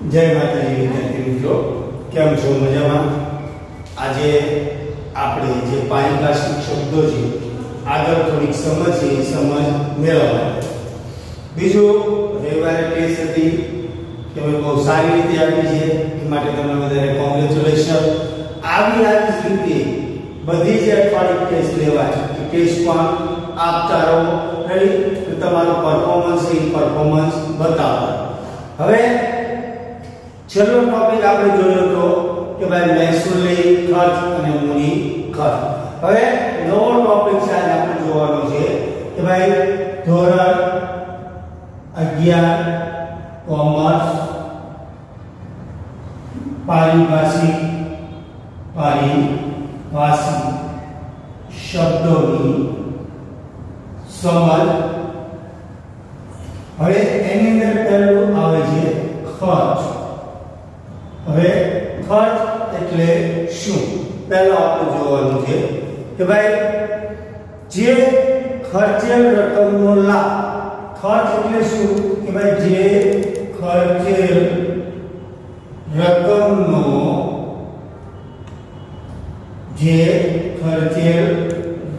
જય માતાજી વિદ્યાર્થી મિત્રો, કેમ છો? મજામાં? આજે આપણે જે પારિભાષિક શબ્દો છે આગળ થોડીક સમજ મેળવવા. બીજું, રવિવારે ટેસ્ટ હતી, તમે બહુ સારી રીતે આપી છે, એ માટે તમને બધાને કોંગ્રેચ્યુલેશન. આવી જ રીતે બધી જ અઠવાડિયે ટેસ્ટ લેવાય, ટેસ્ટ પણ આપતા રહો. રેડી? તો તમારું પરફોર્મન્સ બતાવો. હવે છેલ્લો ટોપિક આપણે જોયો તો કે ભાઈ મહેસૂલી ખર્ચ અને મૂડી ખર્ચ. હવે નવો ટોપિક છે આજે આપણે જોવાનો છે કે ભાઈ ધોરણ 11 કોમર્સ પારિભાષિક શબ્દોની સમજ. હવે એની અંદર પહેલું આવે છે ખર્ચ. હવે ખર્ચ એટલે શું? પહેલો આપણે જોવાનું છે કે ભાઈ જે ખર્ચેલ રકમનો લાભ. ખર્ચ એટલે શું? કે ભાઈ જે ખર્ચેલ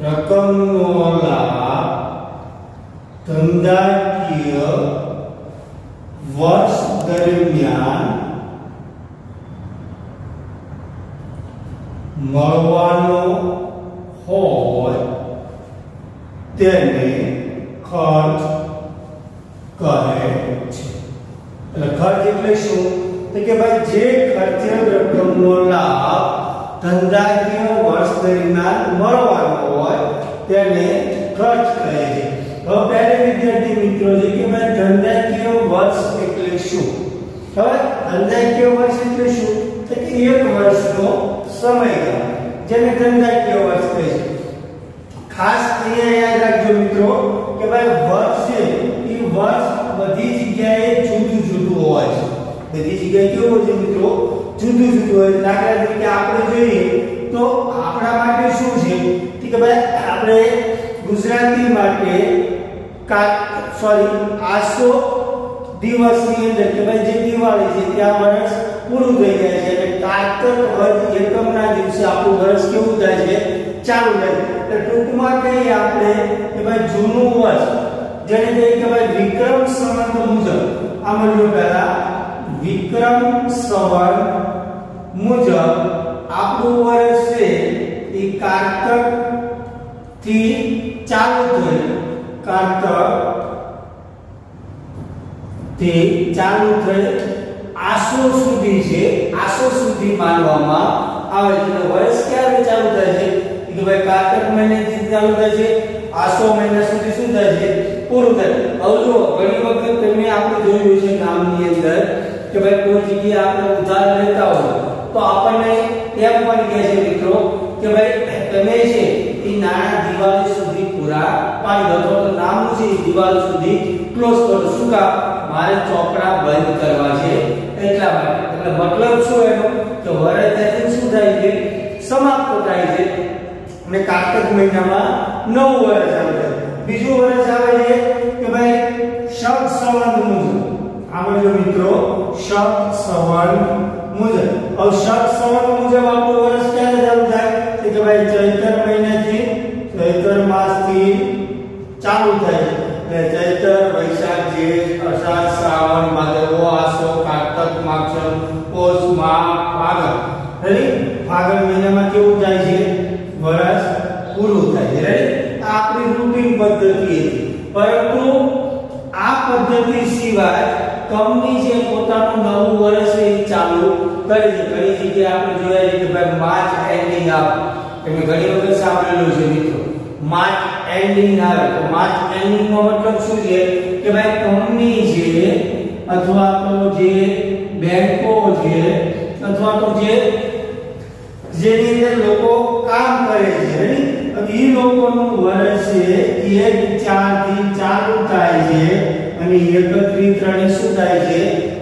રકમનો લાભ ધંધાકીય વર્ષ દરમિયાન મળવાનો હોય તેને ખર્ચ કહે છે. એટલે ખર્ચ એટલે શું? તો કે ભાઈ જે ખર્ચેલ રકમનો લાભ ધંધાકીય વર્ષ દરમિયાન મળવાનો હોય તેને ખર્ચ કહે છે. હવે પહેલે વિદ્યાર્થી મિત્રો છે કે ભાઈ ધંધાકીય વર્ષ એટલે શું? હવે ધંધાકીય વર્ષ એટલે શું? તો કે એક વર્ષનો સમયગાળો, જેને ધંધાકીય વર્ષ કહે છે. ખાસ અહીંયા યાદ રાખજો મિત્રો કે ભાઈ વર્ષ છે એ વર્ષ બધી જગ્યાએ જુદું જુદું હોય છે. બધી જગ્યાએ કેવું હોય છે મિત્રો? જુદું જુદું હોય છે. દાખલા તરીકે આપણે જોઈએ તો આપણા માટે શું છે કે ભાઈ આપણે ગુજરાતી માટે આસો દિવસની અંદર કે ભાઈ જે દિવાળી છે ત્યાં વર્ષ પૂરું થઈ જાય છે અને કારતક વદ એકમના દિવસે આપણું વર્ષ કેવું થાય છે? ચાલુ થાય છે. એટલે ટૂંકમાં કહીએ આપણે કે ભાઈ જૂનું વર્ષ, જેને કહીએ કે ભાઈ વિક્રમ સંવત મુજબ, આમાં જો પહેલા વિક્રમ સંવત મુજબ આપણું વર્ષ છે એ કારતક થી ચાલુ થઈ, આસો સુધી છે, આસો સુધી માનવામાં આવે છે. વર્ષ ક્યારે ચાલુ થાય છે? કે ભાઈ કારતક મહિનાથી ચાલુ થાય છે, આસો મહિના સુધી શું થાય છે? પૂરું થાય. હવે જો ઘણી વખત તમે આપણે જોયું છે ગામની અંદર કે ભાઈ કોઈ જગ્યાએ આપણે ઉધાર લેતા હોય તો આપણને એમ પણ કહે છે મિત્રો કે ભાઈ તમે છે એ નાણા દિવાળી સુધી પૂરા પાડી દો, તો નામનું છે દિવાળી સુધી ક્લોઝ કરો. શું કામ? મારે ચોપડા બંધ કરવા છે એટલા માટે. એટલે મતલબ શું એનો? કે વર્ષ ત્યાંથી શું થાય છે? સમાપ્ત થાય છે અને કારતક મહિનામાં નવું વર્ષ આવે છે. બીજું વર્ષ આવે છે કે ભાઈ શક સંવત મુજબ. આમાં જો મિત્રો શક સંવત મુજબ. હવે શક સંવત મુજબ આપણું વર્ષ ક્યારે ચાલુ થાય? કે ભાઈ ચૈત્ર મહિનાથી, ચૈત્ર માસથી ચાલુ થાય છે. ચૈત્ર, વૈશાખ, જેઠ, અષાઢ, શ્રાવણ, ભાદરવો, આસો, કારતક, માગશર, પોષ, માઘ, ફાગણ. રેડી? ફાગણ મહિનામાં કેવું થાય છે? વર્ષ પૂરું થાય છે. રેડી? આ આપણી રૂટીન પદ્ધતિ હતી. પરંતુ આ પદ્ધતિ સિવાય કંપની જે પોતાનું નવું વર્ષ એ ચાલુ કરી છે. ઘણી જગ્યાએ આપણે જોયા છે કે ભાઈ માર્ચ એન્ડિંગ આવે. તમે ઘણી વખત સાંભળેલું છે મિત્રો, માર્ચ એન્ડિંગ આવે. તો માર્ચ એન્ડિંગ નો મતલબ શું છે? કે ભાઈ કંપની છે અથવા તો જે બેંકો છે અથવા તો જેની અંદર લોકો કામ કરે છે, હવે એ લોકોનું વર્ષ છે 1/4 થી ચાલુ થાય છે અને 31/3 શું થાય છે?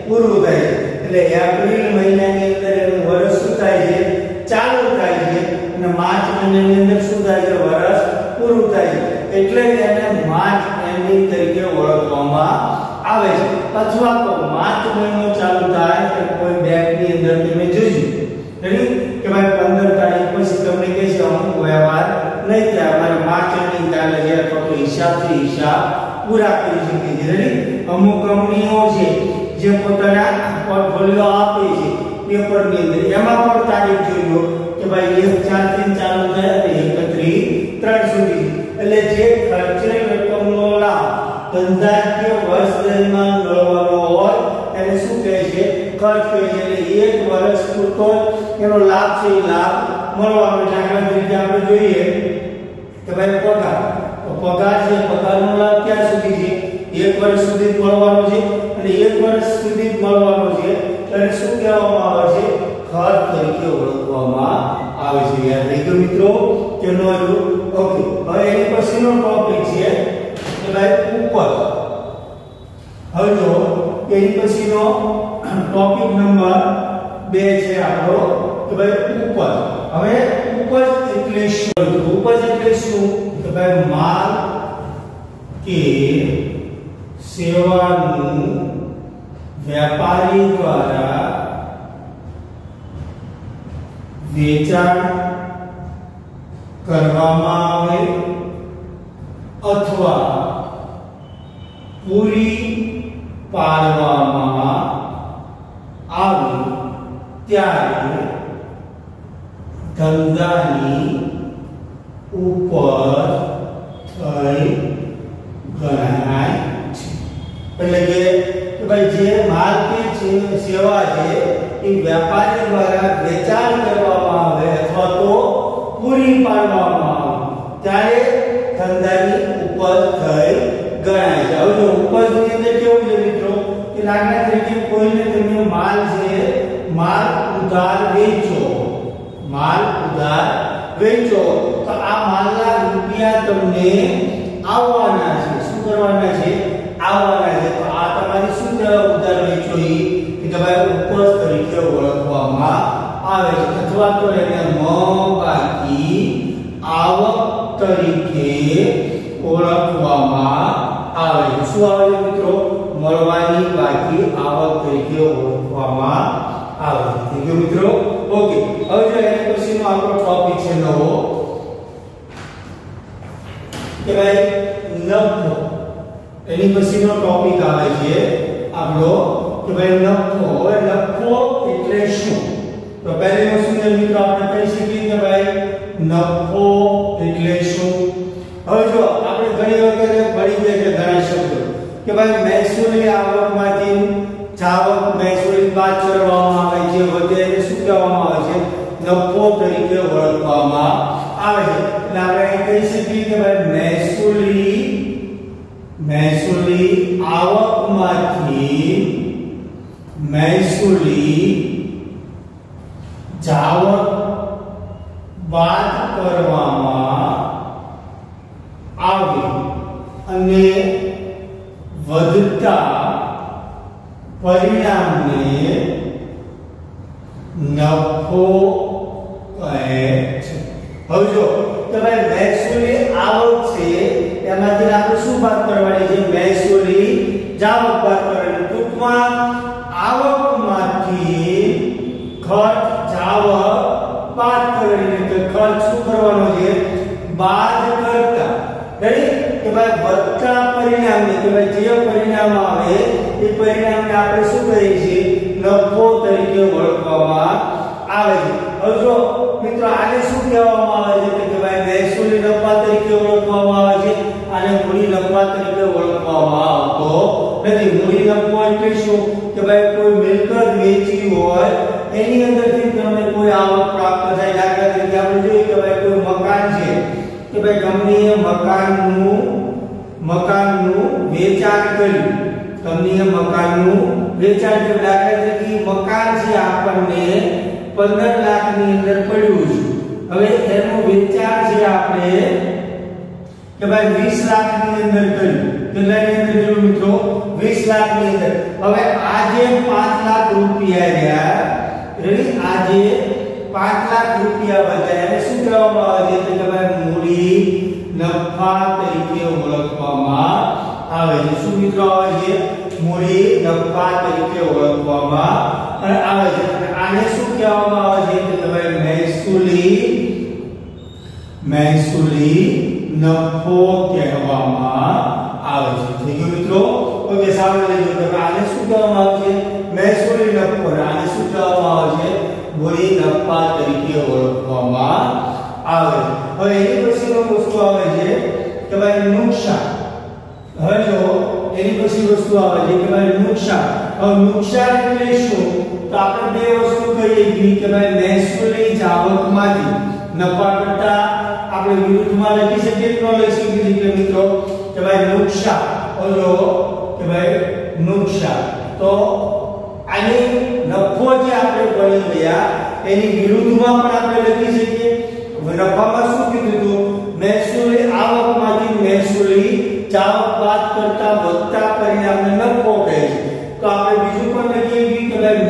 પૂરું થાય છે. એટલે એપ્રિલ મહિનાની અંદર એનું વર્ષ શું થાય છે? ચાલુ થાય છે અને માર્ચ મહિનાની અંદર શું થાય છે? વર્ષ પૂરું થાય છે. એટલે એને માર્ચ એન્ડિંગ તરીકે ઓળખવામાં આવે છે. अथवा तो मार्च महीनो चालू थाय तो कोई बैंक ની અંદર તમે જોજો રેડી કે ભાઈ 15 તારીખ પછી તમને કહે છે અમુક વ્યવહાર નહીં થાય અમારે માર્ચ એન્ડિંગ ચાલે છે તો હિસાબથી હિસાબ પૂરા કરી શકીએ છીએ રેડી અમુક કંપનીઓ છે જે પોતાના પોર્ટફોલિયો આપે છે પેપર ની અંદર એમાં પણ તારીખ જોજો કે ભાઈ 1 4 3 ચાલુ થાય અને 31 3 સુધી એટલે જે ખર્ચેલ રકમનો લાભ ધંધાકીય વર્ષ દરમિયાન મળવાનો હોય એને શું કહે છે ખર્ચ કહે છે એટલે એક વર્ષ પૂરતો એનો લાભ છે એ લાભ મળવાનો દાખલા તરીકે આપણે જોઈએ કે ભાઈ પગાર તો પગાર છે પગારનો લાભ ક્યાં સુધી છે એક વર્ષ સુધી મળવાનો છે અને એક વર્ષ સુધી મળવાનો છે એટલે શું કહેવામાં આવે છે ખર્ચ તરીકે ઓળખવામાં આવે છે યાદ રહી ગયું મિત્રો કે નો ઓકે હવે એની પછીનો ટોપિક છે કે ભાઈ ઉપર હવે જો એની પછીનો ટોપિક નંબર 2 છે આપણો કે ભાઈ ઉપર હવે ઉપજ એટલે શું ઉપજ એટલે શું કે ભાઈ માલ કે સેવાનું વેપારી દ્વારા વેચાણ કરવામાં આવે અથવા પૂરી પાડવામાં આવે ત્યારે ધંધાની ઉપર થઈ ગણાય છે એટલે કે ભાઈ જે માલ કે સેવા છે એ વેપારી દ્વારા વેચાણ કરવામાં આવે અથવા તો પૂરી પાડવામાં આવે ત્યારે ધંધાની ઉપજ થઈ ગણાય છે હવે જો ઉપજની અંદર કેવું છે મિત્રો કે દાખલા તરીકે કોઈને તમે માલ છે માલ ઉધાર વેચો તો આ માલના રૂપિયા તમને આવવાના છે શું કરવાના છે આવવાના છે તો આ તમારી શું ઉધાર વેચો કે ભાઈ ઉપજ તરીકે ઓળખવામાં આવે છે અથવા તો એને બાકી આવક તરીકે ઓળખવામાં આવે છે શું આવે છે મિત્રો મળવાની બાકી આવક તરીકે ઓળખવામાં આવે છે ઠીક છે મિત્રો ઓકે હવે જો એના પછીનો આપણો ટોપિક છે નવો કે ભાઈ નફો એની પછીનો ટોપિક આવે છે આપણો કે ભાઈ નફો હવે નફો એટલે શું તો પહેલી વસ્તુ મિત્રો આપણે કહી શકીએ કે ભાઈ નફો એટલે શું હવે જો આપણે ઘણી વખત ભણી ગયા છે ઘણા શબ્દો કે ભાઈ મહેસૂલી આવકમાંથી જાવક મહેસૂલી બાદ કરવામાં આવે છે વગેરે શું કહેવામાં આવે છે નફો તરીકે ઓળખવામાં આવે છે એટલે આપણે કહી શકીએ કે ભાઈ મહેસૂલી આવકમાંથી મહેસૂલી જાવક બાદ કરવામાં આવે અને વધતા પરિણામને નફો કહે છે હવે જો કે ભાઈ મહેસૂલી આવક છે એમાંથી આપણે શું બાદ કરવાની છે મહેસૂલી જાવક બાદ કરવાની ટૂંકમાં આવકમાંથી ખર્ચ જાવક બાદ કરવાની તો ખર્ચ શું કરવાનો છે બાદ કરતા રેડી કે ભાઈ વધતા પરિણામને કે ભાઈ જે પરિણામ આવે એ પરિણામને આપણે શું કહીએ છીએ નફો તરીકે ઓળખવામાં આવે છે હવે જો મિત્રો આને શું કહેવામાં આવે છે કે ભાઈ મહેસૂલી નફા તરીકે ઓળખવામાં આવે છે અને મૂડી નફા તરીકે ઓળખવામાં આવતો નથી મૂડી નફો એટલે શું કે ભાઈ કોઈ મિલકત વેચી હોય એની અંદરથી તમને કોઈ આવક પ્રાપ્ત થાય દાખલા તરીકે આપણે જોઈએ કે ભાઈ કોઈ મકાન છે કે ભાઈ કંપનીએ મકાનનું વેચાણ કર્યું કંપનીએ મકાનનું વેચાણ કર્યું દાખલા તરીકે મકાન છે આપણને 15 લાખની અંદર પડ્યું છે હવે એનું વેચાણ છે આપણે કે ભાઈ 20 લાખની અંદર કર્યું કેટલાની અંદર કર્યું મિત્રો 20 લાખની અંદર હવે આજે 5 લાખ રૂપિયા રહ્યા રેડી આજે 5 લાખ રૂપિયા બચ્યા એને શું કહેવામાં આવે છે કે ભાઈ મૂડી નફા તરીકે ઓળખવામાં આવે છે. શું મિત્રો આવે છે? મૂડી નફા તરીકે ઓળખવામાં આવે છે. અને આને શું કહેવામાં આવે છે? કે ભાઈ મહેસૂલી નફો કહેવામાં આવે છે. ઠીક છે મિત્રો? ઓકે, સામે લઈ લો. આને શું કહેવામાં આવે છે? મહેસૂલી નફો. આને શું કહેવામાં આવે છે? મૂડી નફા તરીકે ઓળખવામાં આવે છે. હવે એની પછીનો વસ્તુ આવે છે કે ભાઈ નુકસાન. હવે જો એની પછી વસ્તુ આવે છે કે ભાઈ નુકસાન. હવે નુકસાન એટલે શું? તો આપણે બે વસ્તુ કહીએ કે ભાઈ મહેસૂલી જાવકમાંથી નફા કરતા આપણે વિરુદ્ધમાં લખી શકીએ કે ન લખી શકીએ કે મિત્રો કે ભાઈ નુકસાન. ઓલો કે ભાઈ નુકસાન. તો આની નફો જે આપણે ગણી ગયા એની વિરુદ્ધમાં પણ આપણે લખી શકીએ. નફામાં શું કીધું હતું? મહેસૂલી આવકમાંથી મહેસૂલી જાવક બાદ કરતા વધતા પરિણામને નફો કહે છે. તો આપણે બીજું પણ લખીએ કે ભાઈ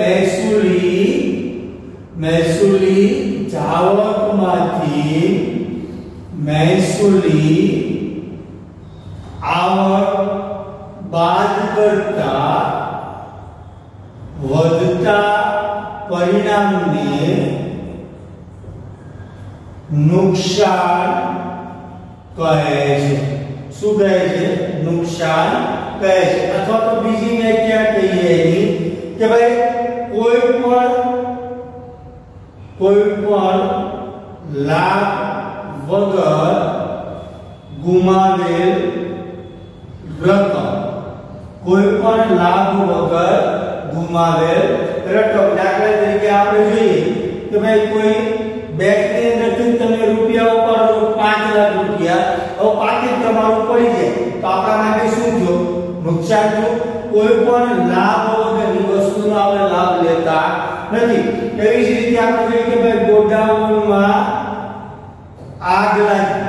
મહેસૂલી જાવકમાંથી મહેસૂલી આવક બાદ કરતા વધતા પરિણામને નુકસાન કહે છે. શું કહે છે? નુકસાન કહે છે. અથવા તો બીજી વ્યાખ્યા કહીએ એની કે ભાઈ કોઈ પણ લાભ વગર ગુમાવેલ રકમ. કોઈ પણ લાભ વગર ગુમાવેલ રકમ. દાખલા તરીકે આપણે જોઈએ કે ભાઈ કોઈ બેંકની અંદરથી તમે રૂપિયા ઉપાડો 5 લાખ રૂપિયા, હવે પાકીટ તમારું પડી જાય તો આપણા માટે શું થયું? નુકસાન થયું. કોઈ પણ લાભ વગરની વસ્તુનો આપણે લાભ લેતા નથી. એવી જ રીતે આપણે જોઈએ કે ભાઈ ગોડાઉનમાં આગ લાગી.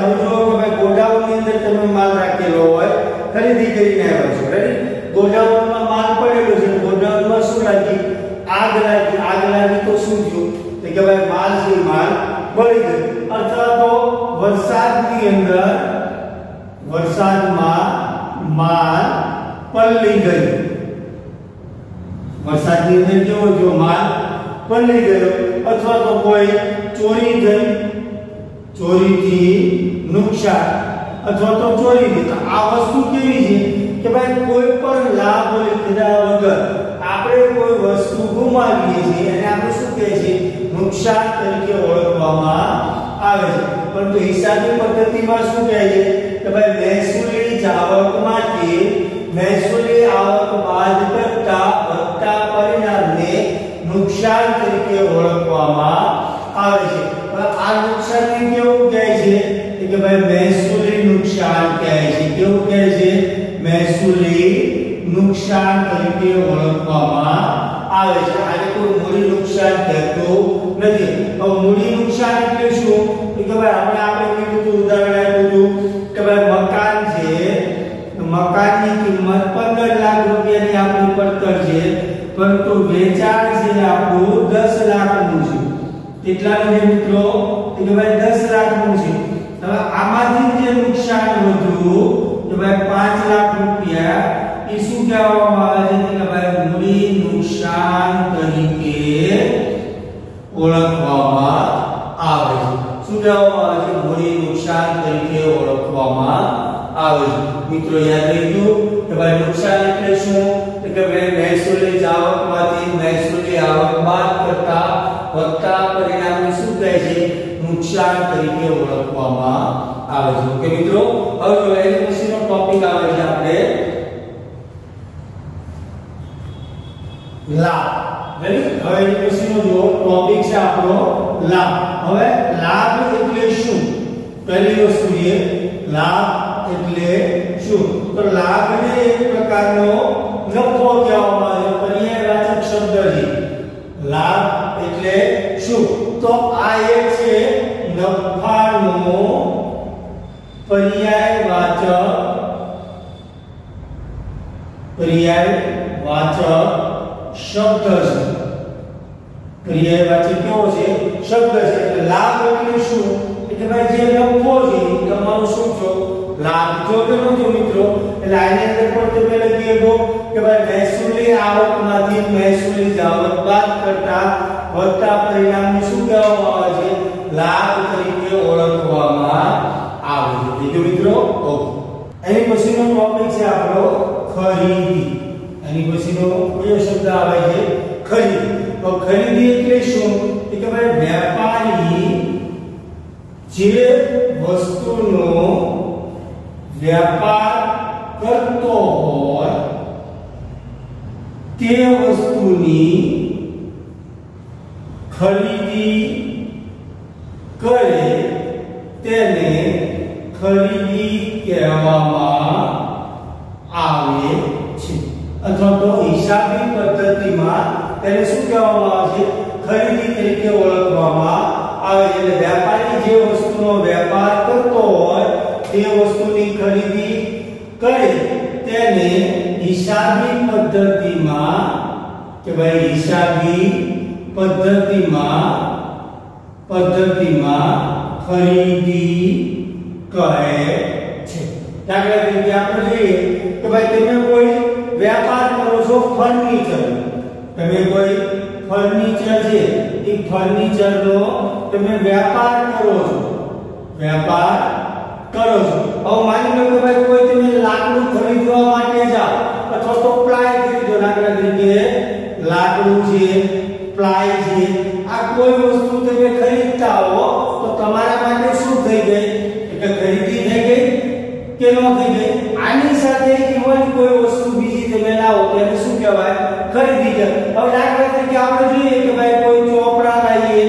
હવે જો કે ભાઈ ગોડાઉનની અંદર તમે માલ રાખેલો હોય, ખરીદી કરીને આવ્યો છો, રાઈટ? ગોડાઉનમાં માલ પડેલો છે, ગોડાઉનમાં શું લાગી? આગ લાગી તો શું થયું? તો કે ભાઈ માલ બળી ગયો. અથવા તો વરસાદમાં માલ પલળી ગયો. વરસાદની અંદર કેવો જો માલ પલળી ગયો. અથવા તો કોઈ ચોરીથી નુકસાન અથવા તો ચોરીથી. તો આ વસ્તુ કેવી છે કે ભાઈ કોઈ પણ લાભ લીધા વગર આપણે કોઈ વસ્તુ ગુમાવીએ છીએ અને આપણે શું કહે છે? નુકસાન તરીકે ઓળખવામાં આવે છે. પરંતુ હિસાબી પદ્ધતિમાં શું કહે છે કે ભાઈ મહેસૂલી જાવકમાંથી મહેસૂલી આવક બાદ કરતા વધતા પરિણામને નુકસાન તરીકે ઓળખવામાં આવે છે. આ નુકસાનને કેવું કહે છે કે ભાઈ મહેસૂલી નુકસાન કહે છે. કેવું કહે છે? મહેસૂલી નુકસાન તરીકે ઓળખવામાં આવે છે. આને કોઈ મૂડી નુકસાન કહેતું નથી. હવે મૂડી નુકસાન એટલે શું? કે ભાઈ આપણે કીધું ઉદાહરણ આપ્યું કે ભાઈ મકાન છે, મકાનની કિંમત 15 લાખ રૂપિયાની આપણી પડતર છે, પરંતુ વેચાણ છે આપણું 10 લાખનું છે. કેટલાનું છે મિત્રો? કે ભાઈ 10 લાખનું છે. હવે આમાંથી જે નુકસાન વધ્યું કે ભાઈ 5 લાખ રૂપિયા, એ શું કહેવામાં આવે છે કે ભાઈ મૂડી નુકસાન તરીકે ઓળખવામાં આવે છે. શું કહેવામાં આવે છે? મૂડી નુકસાન તરીકે ઓળખવામાં આવે છે. મિત્રો યાદ રહી ગયું કે ભાઈ નુકસાન એટલે શું? કે ભાઈ મહેસૂલી જાવકમાંથી મહેસૂલી આવક બાદ કરતા વધતા પરિણામને શું કહે છે? નુકસાન તરીકે ઓળખવામાં આવે છે. ઓકે મિત્રો, હવે જો એની પછીનો ટોપિક આવે છે આપણે લાભ. રેડી? હવે એની પછીનો જો ટોપિક છે આપણો લાભ. હવે લાભ એટલે શું? પહેલી વસ્તુ એ લાભ એટલે શું? તો લાભને એક પ્રકારનો નફો કહેવામાં આવે છે. પર્યાયવાચક શબ્દ છે. લાભ એટલે શું? તો આ એક છે નફાનો પર્યાયવાચક શબ્દ છે. પર્યાયવાચક કેવો છે? શબ્દ છે. એટલે લાભ એટલે શું? એટલે ભાઈ જે નફો છે તમારો શું છો? લાભ જો કે જો મિત્રો એટલે આની અંદર પણ તમે લખી શકો કે ભાઈ મહેસૂલી આવકમાંથી મહેસૂલી આવક બાદ કરતા વધતા પરિણામને શું કહેવામાં આવે છે? લાભ તરીકે ઓળખવામાં આવે છે. ઠીક છે મિત્રો? ઓકે. એની પછીનો ટોપિક છે આપણો ખરીદી. એની પછીનો કયો શબ્દ આવે છે? ખરીદી. તો ખરીદી એટલે શું? કે ભાઈ વેપારી જે વસ્તુનો વ્યાપાર કરતો હોય તે વસ્તુની ખરીદી કરે તેને ખરીદી કહેવામાં આવે છે. અથવા તો હિસાબી પદ્ધતિમાં તેને શું કહેવામાં આવે છે? ખરીદી તરીકે ઓળખવામાં આવે છે. એટલે વેપારી જે વસ્તુનો વેપાર કરતો હોય તે વસ્તુની ખરીદી કરે તેને હિસાબી પદ્ધતિમાં કે ભાઈ હિસાબી પદ્ધતિમાં ખરીદી કહે છે. દાખલા તરીકે આપણે જોઈએ કે ભાઈ તમે કોઈ વેપાર કરો છો ફર્નિચર. તમે કોઈ ફર્નિચર છે એ ફર્નિચરનો તમે વેપાર કરો છો. હવે માની લો કે ભાઈ કોઈ તમે લાકડું ખરીદવા માટે જાઓ અથવા તો પ્લાય ખરીદો. દાખલા તરીકે લાકડું છે, પ્લાય છે, આ કોઈ વસ્તુ તમે ખરીદતા હો તો તમારા માટે શું થઈ ગઈ? એટલે ખરીદી થઈ ગઈ કે ન થઈ ગઈ? આની સાથે ઇવન કોઈ વસ્તુ બીજી તમે લાવો તો એને શું કહેવાય? ખરીદી કહેવાય. હવે દાખલા તરીકે આપણે જોઈએ કે ભાઈ કોઈ ચોપડા લઈએ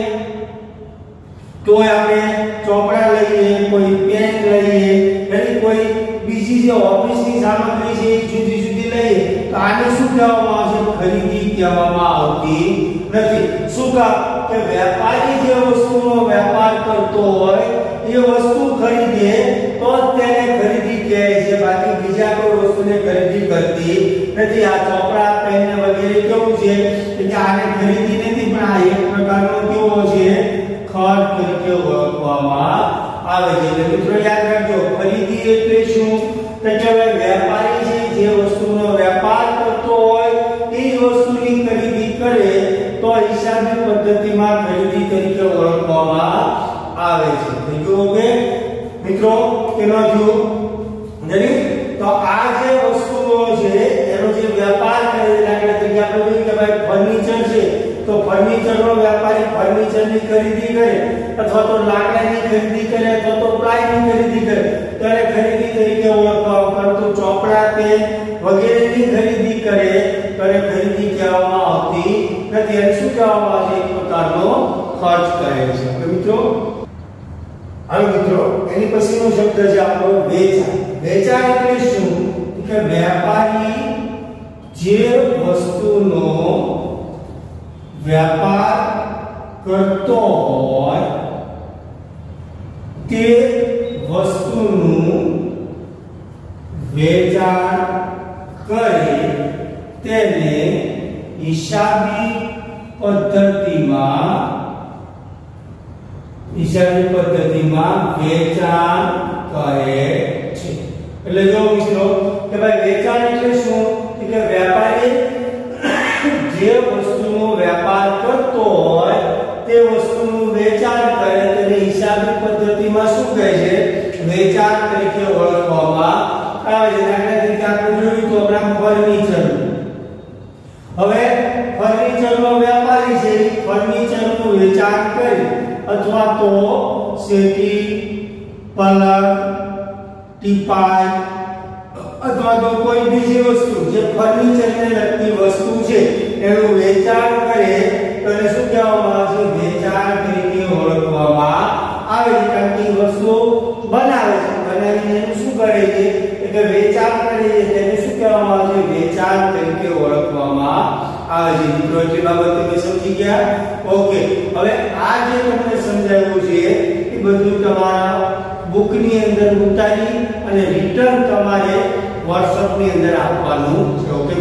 તો આપણે ચોપડા લઈએ, કોઈ પેન લઈએ, એટલે કોઈ બીજી જે ઓફિસની સામગ્રી છે એ જુદી જુદી લઈએ તો આને શું કહેવામાં આવે છે? ખરીદી કહેવામાં આવતી નથી. શું કામ? કે વેપારી જે વસ્તુનો વેપાર કરતો હોય એ વસ્તુ ખરીદે તો તેને ખરીદી કહે છે. બાકી બીજા કોઈ વસ્તુને ખરીદી કરતી નથી. આ ચોપડા, પેન ને વગેરે કેવું છે કે આને ખરીદી નથી, પણ આ એક પ્રકારનો કેવો છે? ખર્ચ તરીકે ઓળખવામાં આવે છે. એટલે મિત્રો યાદ રાખજો, ખરીદી એટલે શું? તો કે વેપારી છે જે વસ્તુનો વેપાર કરતો હોય એ જ વસ્તુની ખરીદી કરે તો હિસાબી પદ્ધતિમાં ખરીદી તરીકે ઓળખવામાં આવે છે. ઓકે મિત્રો, એનો જો જરી તો આ જે વસ્તુઓ છે એનો જે વેપાર કરે, દાખલા તરીકે આપણે જોઈએ કે ભાઈ ફર્નિચર છે તો ફર્નિચરનો વેપારી ફર્નિચરની ખરીદી કરે અથવા તો લાકડાની ખરીદી કરે અથવા તો પ્લાયની ખરીદી કરે ત્યારે ખરીદી તરીકે ઓળખવામાં. પરંતુ ચોપડા, પેન વગેરેની ખરીદી કરે ત્યારે ખરીદી કહેવામાં આવતી નથી. એને શું કહેવામાં આવે છે? એક પ્રકારનો ખર્ચ કહે છે. મિત્રો હવે મિત્રો એની પછીનો શબ્દ છે આપણો વેચાણ. વેચાણ એટલે શું? કે વેપારી જે વસ્તુનો વ્યાપાર કરતો હોય તે વસ્તુનું વેચાણ કરે તેને હિસાબી પદ્ધતિમાં વેચાણ કહે છે. એટલે જો મિત્રો કે ભાઈ વેચાણ એટલે શું? કે વેપારી જે વસ્તુનો વેપાર કરતો હોય તે વસ્તુનું વેચાણ કરે તેને હિસાબી પદ્ધતિમાં શું કહે છે? વેચાણ તરીકે ઓળખવામાં આવે છે. દાખલા તરીકે આપણે જોયું તો હમણાં ફર્નિચર. હવે ફર્નિચરનો વેપારી છે, ફર્નિચરનું વેચાણ કરે અથવા તો સેટી, પલંગ, ટીપાઈ અથવા તો કોઈ બીજી વસ્તુ જે ફર્નિચરને લગતી વસ્તુ છે એનું વેચાણ કરે તો એને શું કહેવામાં આવે છે? વેચાણ તરીકે ઓળખવામાં આવે છે. કારણ કે વસ્તુ બનાવે છે, બનાવીને એનું શું કરે છે? એટલે વેચાણ કરે છે. તેને શું કહેવામાં આવે છે? વેચાણ તરીકે ઓળખવામાં આવે છે. મિત્રો એટલી બાબત તમે સમજી ગયા? ઓકે. હવે આ જે તમને સમજાવ્યું છે એ બધું તમારા બુકની અંદર ઉતારી અને રિટર્ન તમારે WhatsApp ની અંદર આપવાનું છે. ઓકે.